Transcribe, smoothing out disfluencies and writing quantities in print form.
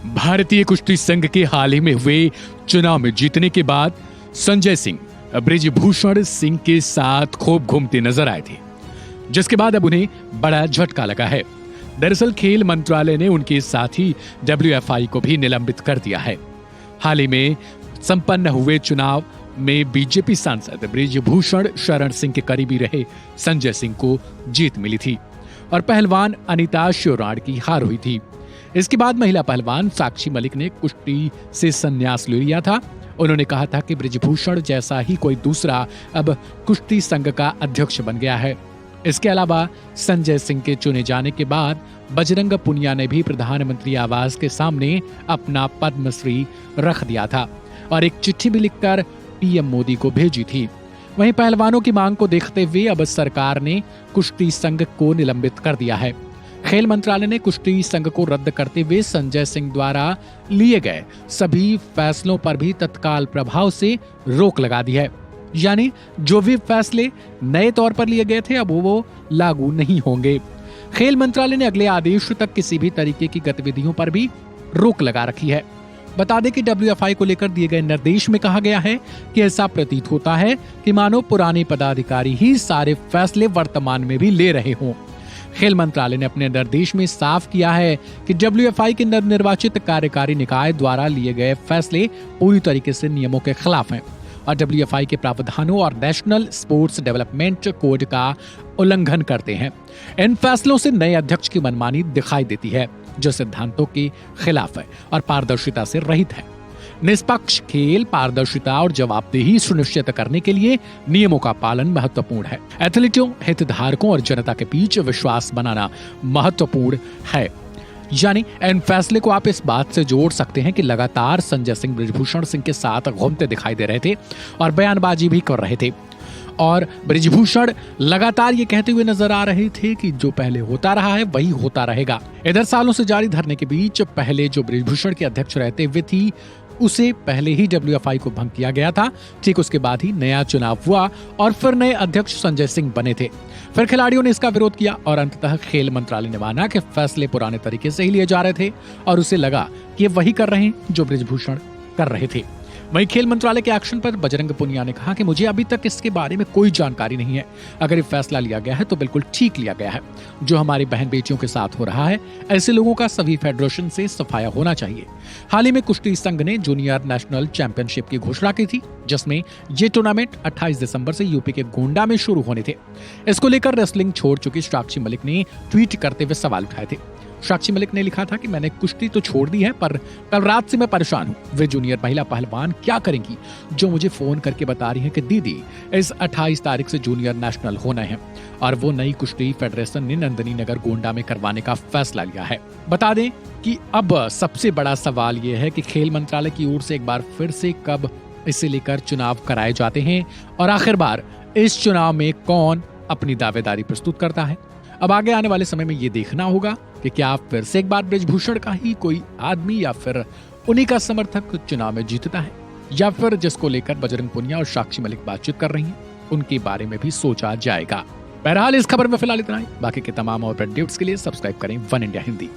भारतीय कुश्ती संघ के हाल ही में हुए चुनाव में जीतने के बाद संजय सिंह बृजभूषण सिंह के साथ खूब घूमते नजर आए थे, जिसके बाद अब उन्हें बड़ा झटका लगा है। दरअसल खेल मंत्रालय ने उनके साथी WFI को भी निलंबित कर दिया है। हाल ही में संपन्न हुए चुनाव में बीजेपी सांसद बृजभूषण शरण सिंह के करीबी रहे संजय सिंह को जीत मिली थी और पहलवान अनीता श्योराण की हार हुई थी। इसके बाद महिला पहलवान साक्षी मलिक ने कुश्ती से संन्यास ले लिया था। उन्होंने कहा था कि बृजभूषण जैसा ही कोई दूसरा अब कुश्ती संघ का अध्यक्ष बन गया है। इसके अलावा संजय सिंह के चुने जाने के बाद बजरंग पुनिया ने भी प्रधानमंत्री आवास के सामने अपना पद्मश्री रख दिया था और एक चिट्ठी भी लिखकर पीएम मोदी को भेजी थी। वहीं पहलवानों की मांग को देखते हुए अब सरकार ने कुश्ती संघ को निलंबित कर दिया है। खेल मंत्रालय ने कुश्ती संघ को रद्द करते हुए संजय सिंह द्वारा लिए गए सभी फैसलों पर भी तत्काल प्रभाव से रोक लगा दी है। यानी जो भी फैसले नए तौर पर लिए गए थे अब वो लागू नहीं होंगे। खेल मंत्रालय ने अगले आदेश तक किसी भी तरीके की गतिविधियों पर भी रोक लगा रखी है। बता दें कि WFI को लेकर दिए गए निर्देश में कहा गया है कि ऐसा प्रतीत होता है कि मानो पुराने पदाधिकारी ही सारे फैसले वर्तमान में भी ले रहे हों। खेल मंत्रालय ने अपने निर्देश में साफ किया है कि WFI के नवनिर्वाचित कार्यकारी निकाय द्वारा लिए गए फैसले पूरी तरीके से नियमों के खिलाफ हैं और WFI के प्रावधानों और नेशनल स्पोर्ट्स डेवलपमेंट कोड का उल्लंघन करते हैं। इन फैसलों से नए अध्यक्ष की मनमानी दिखाई देती है, जो सिद्धांतों के खिलाफ है और पारदर्शिता से रहित है। निष्पक्ष खेल, पारदर्शिता और जवाबदेही सुनिश्चित करने के लिए नियमों का पालन महत्वपूर्ण है। एथलीटों, हितधारकों और जनता के बीच विश्वास बनाना महत्वपूर्ण है। यानी इन फैसले को आप इस बात से जोड़ सकते हैं कि लगातार संजय सिंह बृजभूषण सिंह के साथ घूमते दिखाई दे रहे थे और बयानबाजी भी कर रहे थे और बृजभूषण लगातार ये कहते हुए नजर आ रहे थे कि जो पहले होता रहा है वही होता रहेगा। इधर सालों से जारी धरने के बीच पहले जो बृजभूषण के अध्यक्ष रहते हुए थी उसे पहले ही WFI को भंग किया गया था। ठीक उसके बाद ही नया चुनाव हुआ और फिर नए अध्यक्ष संजय सिंह बने थे। फिर खिलाड़ियों ने इसका विरोध किया और अंततः खेल मंत्रालय ने माना कि फैसले पुराने तरीके से ही लिए जा रहे थे और उसे लगा कि वही कर रहे हैं जो बृजभूषण कर रहे थे। वहीं खेल मंत्रालय के एक्शन पर बजरंग पुनिया ने कहा कि मुझे अभी तक इसके बारे में कोई जानकारी नहीं है। अगर ये फैसला लिया गया है तो बिल्कुल ठीक लिया गया है। जो हमारी बहन बेटियों के साथ हो रहा है, ऐसे लोगों का सभी फेडरेशन से सफाया होना चाहिए। हाल ही में कुश्ती संघ ने जूनियर नेशनल चैंपियनशिप की घोषणा की थी, जिसमें ये टूर्नामेंट 28 दिसंबर से यूपी के गोंडा में शुरू होने थे। इसको लेकर रेसलिंग छोड़ चुकी साक्षी मलिक ने ट्वीट करते हुए सवाल उठाए थे। साक्षी मलिक ने लिखा था कि मैंने कुश्ती तो छोड़ दी है, पर कल रात से मैं परेशान हूँ। वे जूनियर महिला पहलवान क्या करेंगी जो मुझे फोन करके बता रही हैं कि दीदी इस 28 तारीख से जूनियर नेशनल होना है और वो नई कुश्ती फेडरेशन ने नंदिनी नगर गोंडा में करवाने का फैसला लिया है। बता दें कि अब सबसे बड़ा सवाल ये है कि खेल मंत्रालय की ओर से एक बार फिर से कब इसे लेकर चुनाव कराए जाते हैं और आखिरकार इस चुनाव में कौन अपनी दावेदारी प्रस्तुत करता है। अब आगे आने वाले समय में ये देखना होगा कि क्या फिर से एक बार बृजभूषण का ही कोई आदमी या फिर उन्हीं का समर्थक चुनाव में जीतता है या फिर जिसको लेकर बजरंग पुनिया और साक्षी मलिक बातचीत कर रही हैं उनके बारे में भी सोचा जाएगा। बहरहाल इस खबर में फिलहाल इतना ही। बाकी के तमाम और अपडेट्स के लिए सब्सक्राइब करें वन इंडिया हिंदी।